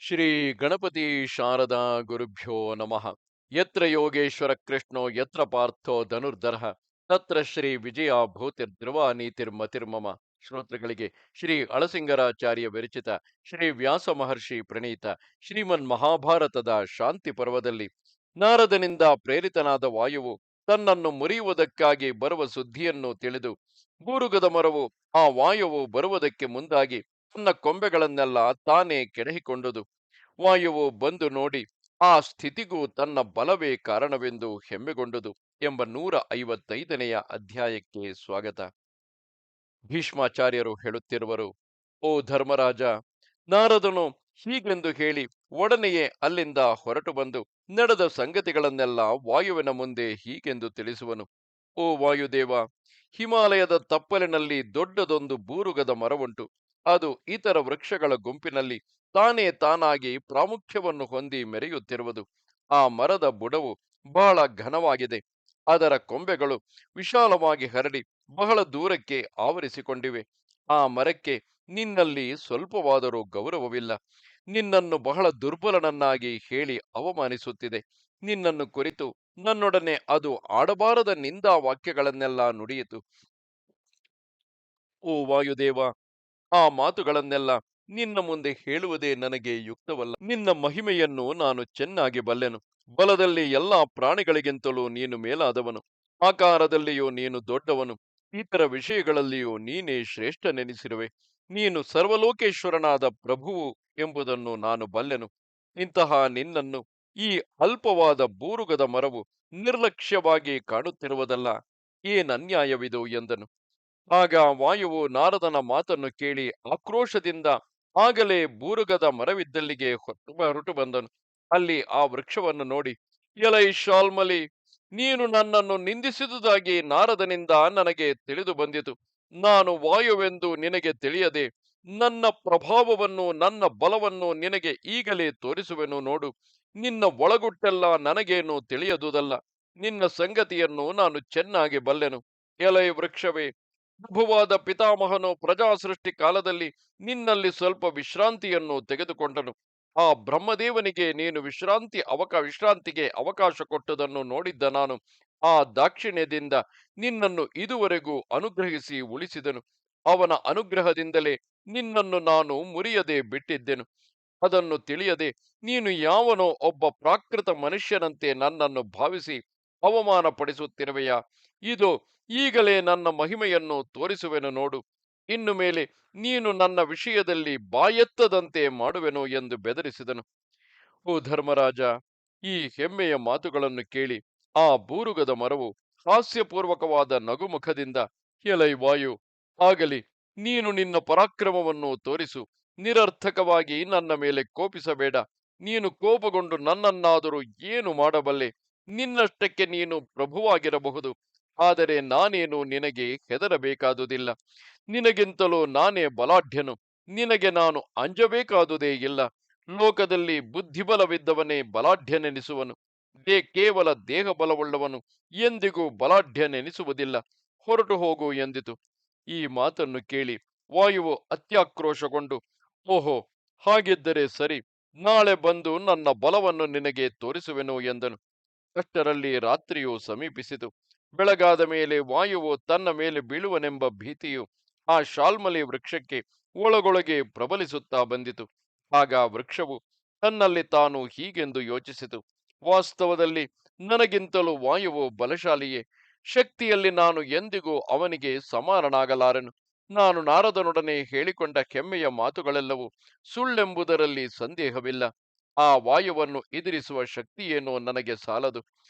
ಶ್ರೀ ಗಣಪತಿ ಶಾರದಾ ಗುರುಭ್ಯೋ ನಮಃ. ಯತ್ರ ಯೋಗೇಶ್ವರ ಕೃಷ್ಣೋ ಯತ್ರ ಪಾರ್ಥೋ ಧನುರ್ಧರಃ ತತ್ರ ಶ್ರೀ ವಿಜಯ ಭೂತಿರ್ಧ್ರುವ ನೀತಿರ್ಮತಿರ್ಮಮ. ಶ್ರೋತೃಗಳಿಗೆ ಶ್ರೀ ಅಳಸಿಂಗರಾಚಾರ್ಯ ವಿರಚಿತ ಶ್ರೀ ವ್ಯಾಸ ಮಹರ್ಷಿ ಪ್ರಣೀತ ಶ್ರೀಮನ್ ಮಹಾಭಾರತದ ಶಾಂತಿ ಪರ್ವದಲ್ಲಿ ನಾರದನಿಂದ ಪ್ರೇರಿತನಾದ ವಾಯುವು ತನ್ನನ್ನು ಮುರಿಯುವುದಕ್ಕಾಗಿ ಬರುವ ಸುದ್ದಿಯನ್ನು ತಿಳಿದು ಬೂರುಗದ ಮರವು ಆ ವಾಯುವು ಬರುವುದಕ್ಕೆ ಮುಂದಾಗಿ ತನ್ನ ಕೊಂಬೆಗಳನ್ನೆಲ್ಲ ತಾನೇ ಕೆಡಹಿಕೊಂಡುದು. ವಾಯುವು ಬಂದು ನೋಡಿ ಆ ಸ್ಥಿತಿಗೂ ತನ್ನ ಬಲವೇ ಕಾರಣವೆಂದು ಹೆಮ್ಮೆಗೊಂಡುದು ಎಂಬ 155ನೆಯ ಅಧ್ಯಾಯಕ್ಕೆ ಸ್ವಾಗತ. ಭೀಷ್ಮಾಚಾರ್ಯರು ಹೇಳುತ್ತಿರುವರು, ಓ ಧರ್ಮರಾಜ, ನಾರದನು ಹೀಗೆಂದು ಹೇಳಿ ಒಡನೆಯೇ ಅಲ್ಲಿಂದ ಹೊರಟು ಬಂದು ನಡೆದ ಸಂಗತಿಗಳನ್ನೆಲ್ಲ ವಾಯುವಿನ ಮುಂದೆ ಹೀಗೆಂದು ತಿಳಿಸುವನು. ಓ ವಾಯುದೇವ, ಹಿಮಾಲಯದ ತಪ್ಪಲಿನಲ್ಲಿ ದೊಡ್ಡದೊಂದು ಬೂರುಗದ ಮರವುಂಟು. ಅದು ಇತರ ವೃಕ್ಷಗಳ ಗುಂಪಿನಲ್ಲಿ ತಾನೇ ತಾನಾಗಿ ಪ್ರಾಮುಖ್ಯವನ್ನು ಹೊಂದಿ ಮೆರೆಯುತ್ತಿರುವುದು. ಆ ಮರದ ಬುಡವು ಬಹಳ ಘನವಾಗಿದೆ. ಅದರ ಕೊಂಬೆಗಳು ವಿಶಾಲವಾಗಿ ಹರಡಿ ಬಹಳ ದೂರಕ್ಕೆ ಆವರಿಸಿಕೊಂಡಿವೆ. ಆ ಮರಕ್ಕೆ ನಿನ್ನಲ್ಲಿ ಸ್ವಲ್ಪವಾದರೂ ಗೌರವವಿಲ್ಲ. ನಿನ್ನನ್ನು ಬಹಳ ದುರ್ಬಲನನ್ನಾಗಿ ಹೇಳಿ ಅವಮಾನಿಸುತ್ತಿದೆ. ನಿನ್ನನ್ನು ಕುರಿತು ನನ್ನೊಡನೆ ಅದು ಆಡಬಾರದ ನಿಂದಾ ವಾಕ್ಯಗಳನ್ನೆಲ್ಲ ನುಡಿಯಿತು. ಓ ವಾಯುದೇವ, ಆ ಮಾತುಗಳನ್ನೆಲ್ಲ ನಿನ್ನ ಮುಂದೆ ಹೇಳುವುದೇ ನನಗೆ ಯುಕ್ತವಲ್ಲ. ನಿನ್ನ ಮಹಿಮೆಯನ್ನು ನಾನು ಚೆನ್ನಾಗಿ ಬಲ್ಲೆನು. ಬಲದಲ್ಲಿ ಎಲ್ಲಾ ಪ್ರಾಣಿಗಳಿಗಿಂತಲೂ ನೀನು ಮೇಲಾದವನು. ಆಕಾರದಲ್ಲಿಯೂ ನೀನು ದೊಡ್ಡವನು. ಇತರ ವಿಷಯಗಳಲ್ಲಿಯೂ ನೀನೇ ಶ್ರೇಷ್ಠನೆನಿಸಿರುವೆ. ನೀನು ಸರ್ವಲೋಕೇಶ್ವರನಾದ ಪ್ರಭುವು ಎಂಬುದನ್ನು ನಾನು ಬಲ್ಲೆನು. ಇಂತಹ ನಿನ್ನನ್ನು ಈ ಅಲ್ಪವಾದ ಬೂರುಗದ ಮರವು ನಿರ್ಲಕ್ಷ್ಯವಾಗಿ ಕಾಣುತ್ತಿರುವುದಲ್ಲ. ಏನನ್ಯಾಯವಿದು ಎಂದನು. ಆಗ ವಾಯುವು ನಾರದನ ಮಾತನ್ನು ಕೇಳಿ ಆಕ್ರೋಶದಿಂದ ಆಗಲೇ ಬೂರುಗದ ಮರವಿದ್ದಲ್ಲಿಗೆ ಹೊರಟು ಬಂದನು. ಅಲ್ಲಿ ಆ ವೃಕ್ಷವನ್ನು ನೋಡಿ, ಎಲೈ ಶಾಲ್ಮಲಿ, ನೀನು ನನ್ನನ್ನು ನಿಂದಿಸಿದುದಾಗಿ ನಾರದನಿಂದ ನನಗೆ ತಿಳಿದು ಬಂದಿತು. ನಾನು ವಾಯುವೆಂದು ನಿನಗೆ ತಿಳಿಯದೆ ನನ್ನ ಪ್ರಭಾವವನ್ನು ನನ್ನ ಬಲವನ್ನು ನಿನಗೆ ಈಗಲೇ ತೋರಿಸುವೆನು ನೋಡು. ನಿನ್ನ ಒಳಗುಟ್ಟೆಲ್ಲ ನನಗೇನು ತಿಳಿಯದುದಲ್ಲ. ನಿನ್ನ ಸಂಗತಿಯನ್ನು ನಾನು ಚೆನ್ನಾಗಿ ಬಲ್ಲೆನು. ಎಲೈ ವೃಕ್ಷವೇ, ಪ್ರಭುವಾದ ಪಿತಾಮಹನು ಪ್ರಜಾ ಸೃಷ್ಟಿ ಕಾಲದಲ್ಲಿ ನಿನ್ನಲ್ಲಿ ಸ್ವಲ್ಪ ವಿಶ್ರಾಂತಿಯನ್ನು ತೆಗೆದುಕೊಂಡನು. ಆ ಬ್ರಹ್ಮದೇವನಿಗೆ ನೀನು ವಿಶ್ರಾಂತಿಗೆ ಅವಕಾಶ ಕೊಟ್ಟುದನ್ನು ನೋಡಿದ್ದ ನಾನು ಆ ದಾಕ್ಷಿಣ್ಯದಿಂದ ನಿನ್ನನ್ನು ಇದುವರೆಗೂ ಅನುಗ್ರಹಿಸಿ ಉಳಿಸಿದನು. ಅವನ ಅನುಗ್ರಹದಿಂದಲೇ ನಿನ್ನನ್ನು ನಾನು ಮುರಿಯದೆ ಬಿಟ್ಟಿದ್ದೆನು. ಅದನ್ನು ತಿಳಿಯದೆ ನೀನು ಯಾವನೋ ಒಬ್ಬ ಪ್ರಾಕೃತ ಮನುಷ್ಯನಂತೆ ನನ್ನನ್ನು ಭಾವಿಸಿ ಅವಮಾನ ಪಡಿಸುತ್ತಿರುವೆಯಾ? ಇದು ಈಗಲೇ ನನ್ನ ಮಹಿಮೆಯನ್ನು ತೋರಿಸುವೆನು ನೋಡು. ಇನ್ನು ಮೇಲೆ ನೀನು ನನ್ನ ವಿಷಯದಲ್ಲಿ ಬಾಯೆತ್ತದಂತೆ ಮಾಡುವೆನು ಎಂದು ಬೆದರಿಸಿದನು. ಓ ಧರ್ಮರಾಜ, ಈ ಹೆಮ್ಮೆಯ ಮಾತುಗಳನ್ನು ಕೇಳಿ ಆ ಬೂರುಗದ ಮರವು ಹಾಸ್ಯಪೂರ್ವಕವಾದ ನಗುಮುಖದಿಂದ, ಎಲೈ ವಾಯು, ಆಗಲಿ, ನೀನು ನಿನ್ನ ಪರಾಕ್ರಮವನ್ನು ತೋರಿಸು. ನಿರರ್ಥಕವಾಗಿ ನನ್ನ ಮೇಲೆ ಕೋಪಿಸಬೇಡ. ನೀನು ಕೋಪಗೊಂಡು ನನ್ನನ್ನಾದರೂ ಏನು ಮಾಡಬಲ್ಲೆ? ನಿನ್ನಷ್ಟಕ್ಕೆ ನೀನು ಪ್ರಭುವಾಗಿರಬಹುದು. ಆದರೆ ನಾನೇನು ನಿನಗೆ ಹೆದರಬೇಕಾದುದಿಲ್ಲ. ನಿನಗಿಂತಲೂ ನಾನೇ ಬಲಾಢ್ಯನು. ನಿನಗೆ ನಾನು ಅಂಜಬೇಕಾದುದೇ ಇಲ್ಲ. ಲೋಕದಲ್ಲಿ ಬುದ್ಧಿಬಲವಿದ್ದವನೇ ಬಲಾಢ್ಯನೆನಿಸುವನು. ಕೇವಲ ದೇಹ ಬಲವುಳ್ಳವನು ಎಂದಿಗೂ ಬಲಾಢ್ಯನೆನಿಸುವುದಿಲ್ಲ. ಹೊರಟು ಹೋಗು ಎಂದಿತು. ಈ ಮಾತನ್ನು ಕೇಳಿ ವಾಯುವು ಅತ್ಯಾಕ್ರೋಶಗೊಂಡು, ಓಹೋ, ಹಾಗಿದ್ದರೆ ಸರಿ, ನಾಳೆ ಬಂದು ನನ್ನ ಬಲವನ್ನು ನಿನಗೆ ತೋರಿಸುವೆನು ಎಂದನು. ಅಷ್ಟರಲ್ಲಿ ರಾತ್ರಿಯು ಸಮೀಪಿಸಿತು. ಬೆಳಗಾದ ಮೇಲೆ ವಾಯುವು ತನ್ನ ಮೇಲೆ ಬೀಳುವನೆಂಬ ಭೀತಿಯು ಆ ಶಾಲ್ಮಲಿ ವೃಕ್ಷಕ್ಕೆ ಒಳಗೊಳಗೆ ಪ್ರಬಲಿಸುತ್ತಾ ಬಂದಿತು. ಆಗ ವೃಕ್ಷವು ತನ್ನಲ್ಲಿ ತಾನು ಹೀಗೆಂದು ಯೋಚಿಸಿತು, ವಾಸ್ತವದಲ್ಲಿ ನನಗಿಂತಲೂ ವಾಯುವು ಬಲಶಾಲಿಯೇ. ಶಕ್ತಿಯಲ್ಲಿ ನಾನು ಎಂದಿಗೂ ಅವನಿಗೆ ಸಮಾನನಾಗಲಾರೆನು. ನಾನು ನಾರದನೊಡನೆ ಹೇಳಿಕೊಂಡ ಹೆಮ್ಮೆಯ ಮಾತುಗಳೆಲ್ಲವೂ ಸುಳ್ಳೆಂಬುದರಲ್ಲಿ ಸಂದೇಹವಿಲ್ಲ. ಆ ವಾಯುವನ್ನು ಎದುರಿಸುವ ಶಕ್ತಿಯೇನೋ ನನಗೆ ಸಾಲದು.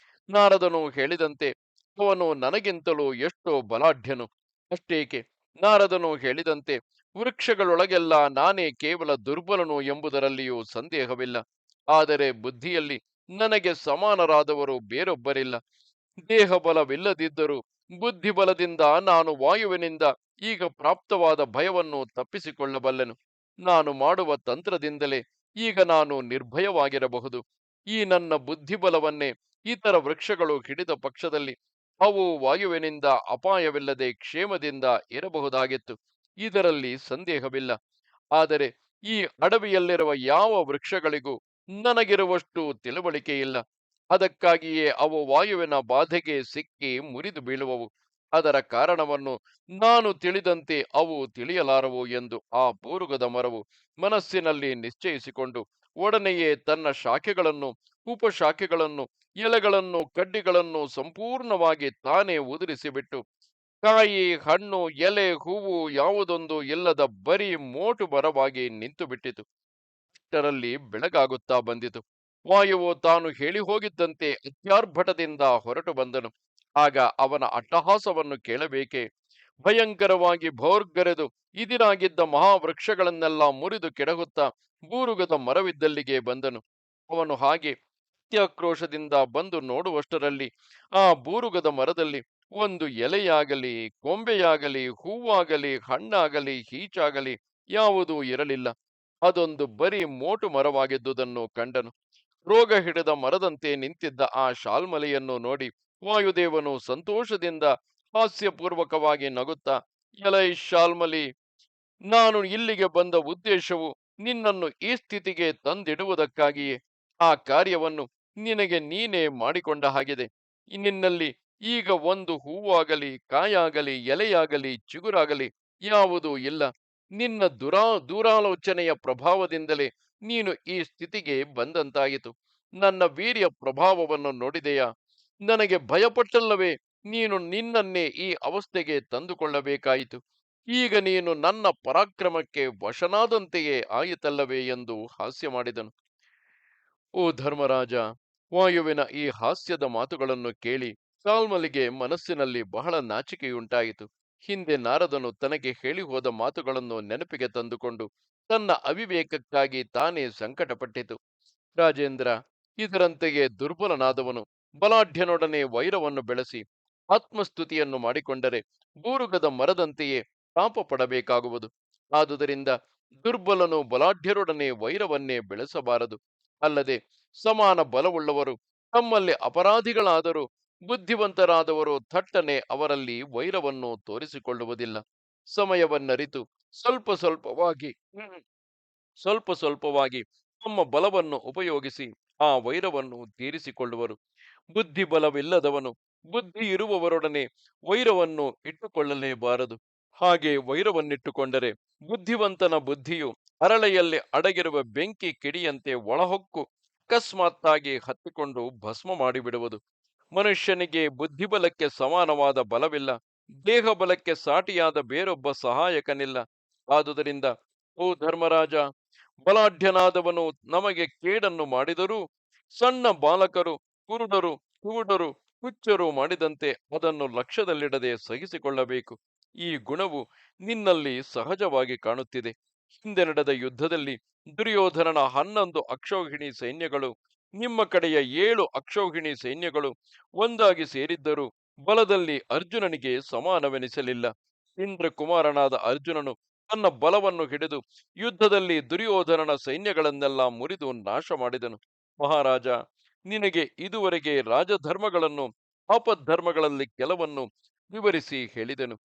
ನಾರದನು ಹೇಳಿದಂತೆ ಅವನು ನನಗಿಂತಲೂ ಎಷ್ಟೋ ಬಲಾಢ್ಯನು. ಅಷ್ಟೇಕೆ, ನಾರದನು ಹೇಳಿದಂತೆ ವೃಕ್ಷಗಳೊಳಗೆಲ್ಲ ನಾನೇ ಕೇವಲ ದುರ್ಬಲನು ಎಂಬುದರಲ್ಲಿಯೂ ಸಂದೇಹವಿಲ್ಲ. ಆದರೆ ಬುದ್ಧಿಯಲ್ಲಿ ನನಗೆ ಸಮಾನರಾದವರು ಬೇರೊಬ್ಬರಿಲ್ಲ. ದೇಹ ಬಲವಿಲ್ಲದಿದ್ದರೂ ಬುದ್ಧಿಬಲದಿಂದ ನಾನು ವಾಯುವಿನಿಂದ ಈಗ ಪ್ರಾಪ್ತವಾದ ಭಯವನ್ನು ತಪ್ಪಿಸಿಕೊಳ್ಳಬಲ್ಲೆನು. ನಾನು ಮಾಡುವ ತಂತ್ರದಿಂದಲೇ ಈಗ ನಾನು ನಿರ್ಭಯವಾಗಿರಬಹುದು. ಈ ನನ್ನ ಬುದ್ಧಿಬಲವನ್ನೇ ಇತರ ವೃಕ್ಷಗಳು ಹಿಡಿದ ಪಕ್ಷದಲ್ಲಿ ಅವು ವಾಯುವಿನಿಂದ ಅಪಾಯವಿಲ್ಲದೆ ಕ್ಷೇಮದಿಂದ ಇರಬಹುದಾಗಿತ್ತು. ಇದರಲ್ಲಿ ಸಂದೇಹವಿಲ್ಲ. ಆದರೆ ಈ ಅಡವಿಯಲ್ಲಿರುವ ಯಾವ ವೃಕ್ಷಗಳಿಗೂ ನನಗಿರುವಷ್ಟು ತಿಳುವಳಿಕೆ ಇಲ್ಲ. ಅದಕ್ಕಾಗಿಯೇ ಅವು ವಾಯುವಿನ ಬಾಧೆಗೆ ಸಿಕ್ಕಿ ಮುರಿದು ಬೀಳುವವು. ಅದರ ಕಾರಣವನ್ನು ನಾನು ತಿಳಿದಂತೆ ಅವು ತಿಳಿಯಲಾರವು ಎಂದು ಆ ಬೂರುಗದ ಮರವು ಮನಸ್ಸಿನಲ್ಲಿ ನಿಶ್ಚಯಿಸಿಕೊಂಡು ಒಡನೆಯೇ ತನ್ನ ಶಾಖೆಗಳನ್ನು, ಉಪಶಾಖೆಗಳನ್ನು, ಎಲೆಗಳನ್ನು, ಕಡ್ಡಿಗಳನ್ನು ಸಂಪೂರ್ಣವಾಗಿ ತಾನೇ ಉದುರಿಸಿಬಿಟ್ಟು ಕಾಯಿ, ಹಣ್ಣು, ಎಲೆ, ಹೂವು ಯಾವುದೊಂದು ಇಲ್ಲದ ಬರೀ ಮೋಟು ಮರವಾಗಿ ನಿಂತು ಬಿಟ್ಟಿತು. ಅಷ್ಟರಲ್ಲಿ ಬೆಳಗಾಗುತ್ತಾ ಬಂದಿತು. ವಾಯುವು ತಾನು ಹೇಳಿ ಹೋಗಿದ್ದಂತೆ ಅತ್ಯಾರ್ಭಟದಿಂದ ಹೊರಟು ಬಂದನು. ಆಗ ಅವನ ಅಟ್ಟಹಾಸವನ್ನು ಕೇಳಬೇಕೆ? ಭಯಂಕರವಾಗಿ ಭೋರ್ಗರೆದು ಇದಿರಾಗಿದ್ದ ಮಹಾವೃಕ್ಷಗಳನ್ನೆಲ್ಲ ಮುರಿದು ಕೆಡಹುತ್ತಾ ಬೂರುಗದ ಮರವಿದ್ದಲ್ಲಿಗೆ ಬಂದನು. ಅವನು ಹಾಗೆ ಅತ್ಯಾಕ್ರೋಶದಿಂದ ಬಂದು ನೋಡುವಷ್ಟರಲ್ಲಿ ಆ ಬೂರುಗದ ಮರದಲ್ಲಿ ಒಂದು ಎಲೆಯಾಗಲಿ, ಕೊಂಬೆಯಾಗಲಿ, ಹೂವಾಗಲಿ, ಹಣ್ಣಾಗಲಿ, ಹೀಚಾಗಲಿ ಯಾವುದೂ ಇರಲಿಲ್ಲ. ಅದೊಂದು ಬರೀ ಮೋಟು ಮರವಾಗಿದ್ದುದನ್ನು ಕಂಡನು. ರೋಗ ಹಿಡಿದ ಮರದಂತೆ ನಿಂತಿದ್ದ ಆ ಶಾಲ್ಮಲೆಯನ್ನು ನೋಡಿ ವಾಯುದೇವನು ಸಂತೋಷದಿಂದ ಹಾಸ್ಯಪೂರ್ವಕವಾಗಿ ನಗುತ್ತಾ, ಎಲೈ ಶಾಲ್ಮಲಿ, ನಾನು ಇಲ್ಲಿಗೆ ಬಂದ ಉದ್ದೇಶವು ನಿನ್ನನ್ನು ಈ ಸ್ಥಿತಿಗೆ ತಂದಿಡುವುದಕ್ಕಾಗಿಯೇ. ಆ ಕಾರ್ಯವನ್ನು ನಿನಗೆ ನೀನೇ ಮಾಡಿಕೊಂಡ ಹಾಗಿದೆ. ನಿನ್ನಲ್ಲಿ ಈಗ ಒಂದು ಹೂವಾಗಲಿ, ಕಾಯಾಗಲಿ, ಎಲೆಯಾಗಲಿ, ಚಿಗುರಾಗಲಿ ಯಾವುದೂ ಇಲ್ಲ. ನಿನ್ನ ದೂರಾಲೋಚನೆಯ ಪ್ರಭಾವದಿಂದಲೇ ನೀನು ಈ ಸ್ಥಿತಿಗೆ ಬಂದಂತಾಯಿತು. ನನ್ನ ವೀರ್ಯ ಪ್ರಭಾವವನ್ನು ನೋಡಿದೆಯಾ? ನನಗೆ ಭಯಪಟ್ಟಲ್ಲವೇ ನೀನು ನಿನ್ನನ್ನೇ ಈ ಅವಸ್ಥೆಗೆ ತಂದುಕೊಳ್ಳಬೇಕಾಯಿತು. ಈಗ ನೀನು ನನ್ನ ಪರಾಕ್ರಮಕ್ಕೆ ವಶನಾದಂತೆಯೇ ಆಯಿತಲ್ಲವೇ ಎಂದು ಹಾಸ್ಯ ಮಾಡಿದನು. ಓ ಧರ್ಮರಾಜ, ವಾಯುವಿನ ಈ ಹಾಸ್ಯದ ಮಾತುಗಳನ್ನು ಕೇಳಿ ಶಾಲ್ಮಲಿಗೆ ಮನಸ್ಸಿನಲ್ಲಿ ಬಹಳ ನಾಚಿಕೆಯುಂಟಾಯಿತು. ಹಿಂದೆ ನಾರದನು ತನಗೆ ಹೇಳಿ ಹೋದ ಮಾತುಗಳನ್ನು ನೆನಪಿಗೆ ತಂದುಕೊಂಡು ತನ್ನ ಅವಿವೇಕಕ್ಕಾಗಿ ತಾನೇ ಸಂಕಟಪಟ್ಟಿತು. ರಾಜೇಂದ್ರ, ಇದರಂತೆಯೇ ದುರ್ಬಲನಾದವನು ಬಲಾಢ್ಯನೊಡನೆ ವೈರವನ್ನು ಬೆಳೆಸಿ ಆತ್ಮಸ್ತುತಿಯನ್ನು ಮಾಡಿಕೊಂಡರೆ ಬೂರುಗದ ಮರದಂತೆಯೇ ತಾಪ ಪಡಬೇಕಾಗುವುದು. ಆದುದರಿಂದ ದುರ್ಬಲನು ಬಲಾಢ್ಯರೊಡನೆ ವೈರವನ್ನೇ ಬೆಳೆಸಬಾರದು. ಅಲ್ಲದೆ ಸಮಾನ ಬಲವುಳ್ಳವರು ತಮ್ಮಲ್ಲಿ ಅಪರಾಧಿಗಳಾದರೂ ಬುದ್ಧಿವಂತರಾದವರು ಥಟ್ಟನೆ ಅವರಲ್ಲಿ ವೈರವನ್ನು ತೋರಿಸಿಕೊಳ್ಳುವುದಿಲ್ಲ. ಸಮಯವನ್ನರಿತು ಸ್ವಲ್ಪ ಸ್ವಲ್ಪವಾಗಿ ಸ್ವಲ್ಪ ಸ್ವಲ್ಪವಾಗಿ ತಮ್ಮ ಬಲವನ್ನು ಉಪಯೋಗಿಸಿ ಆ ವೈರವನ್ನು ತೀರಿಸಿಕೊಳ್ಳುವರು. ಬುದ್ಧಿ ಬಲವಿಲ್ಲದವನು ಬುದ್ಧಿ ಇರುವವರೊಡನೆ ವೈರವನ್ನು ಇಟ್ಟುಕೊಳ್ಳಲೇಬಾರದು. ಹಾಗೆ ವೈರವನ್ನಿಟ್ಟುಕೊಂಡರೆ ಬುದ್ಧಿವಂತನ ಬುದ್ಧಿಯು ಅರಳೆಯಲ್ಲಿ ಅಡಗಿರುವ ಬೆಂಕಿ ಕಿಡಿಯಂತೆ ಒಳಹೊಕ್ಕು ಅಕಸ್ಮಾತ್ತಾಗಿ ಹತ್ತಿಕೊಂಡು ಭಸ್ಮ ಮಾಡಿಬಿಡುವುದು. ಮನುಷ್ಯನಿಗೆ ಬುದ್ಧಿಬಲಕ್ಕೆ ಸಮಾನವಾದ ಬಲವಿಲ್ಲ. ದೇಹ ಬಲಕ್ಕೆ ಸಾಟಿಯಾದ ಬೇರೊಬ್ಬ ಸಹಾಯಕನಿಲ್ಲ. ಆದುದರಿಂದ ಓ ಧರ್ಮರಾಜ, ಬಲಾಢ್ಯನಾದವನು ನಮಗೆ ಕೇಡನ್ನು ಮಾಡಿದರೂ ಸಣ್ಣ ಬಾಲಕರು, ಕುರುಡರು, ಕುರುಡರು, ಹುಚ್ಚರು ಮಾಡಿದಂತೆ ಅದನ್ನು ಲಕ್ಷ್ಯದಲ್ಲಿಡದೆ ಸಹಿಸಿಕೊಳ್ಳಬೇಕು. ಈ ಗುಣವು ನಿನ್ನಲ್ಲಿ ಸಹಜವಾಗಿ ಕಾಣುತ್ತಿದೆ. ಹಿಂದೆ ನಡೆದ ಯುದ್ಧದಲ್ಲಿ ದುರ್ಯೋಧನನ 11 ಅಕ್ಷೌಹಿಣಿ ಸೈನ್ಯಗಳು ನಿಮ್ಮ ಕಡೆಯ 7 ಅಕ್ಷೌಹಿಣಿ ಸೈನ್ಯಗಳು ಒಂದಾಗಿ ಸೇರಿದ್ದರೂ ಬಲದಲ್ಲಿ ಅರ್ಜುನನಿಗೆ ಸಮಾನವೆನಿಸಲಿಲ್ಲ. ಇಂದ್ರಕುಮಾರನಾದ ಅರ್ಜುನನು ತನ್ನ ಬಲವನ್ನು ಹಿಡಿದು ಯುದ್ಧದಲ್ಲಿ ದುರ್ಯೋಧನನ ಸೈನ್ಯಗಳನ್ನೆಲ್ಲ ಮುರಿದು ನಾಶ ಮಾಡಿದನು. ಮಹಾರಾಜ, ನಿನಗೆ ಇದುವರೆಗೆ ರಾಜಧರ್ಮಗಳನ್ನು, ಆಪದ್ಧರ್ಮಗಳಲ್ಲಿ ಕೆಲವನ್ನು ವಿವರಿಸಿ ಹೇಳಿದೆನು.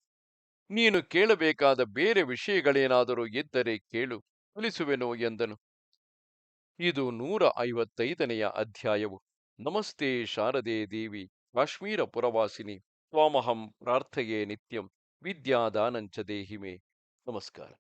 ನೀನು ಕೇಳಬೇಕಾದ ಬೇರೆ ವಿಷಯಗಳೇನಾದರೂ ಇದ್ದರೆ ಕೇಳು, ತಿಳಿಸುವೆನು ಎಂದನು. ಇದು 155ನೆಯ ಅಧ್ಯಾಯವು. ನಮಸ್ತೆ ಶಾರದೆ ದೇವಿ, ಕಾಶ್ಮೀರ ಪುರವಾಸಿನಿ, ತ್ವಾಮಹಂ ಪ್ರಾರ್ಥಯೇ ನಿತ್ಯಂ, ವಿದ್ಯಾದಾನಂಚ ದೇಹಿಮೆ. ನಮಸ್ಕಾರ.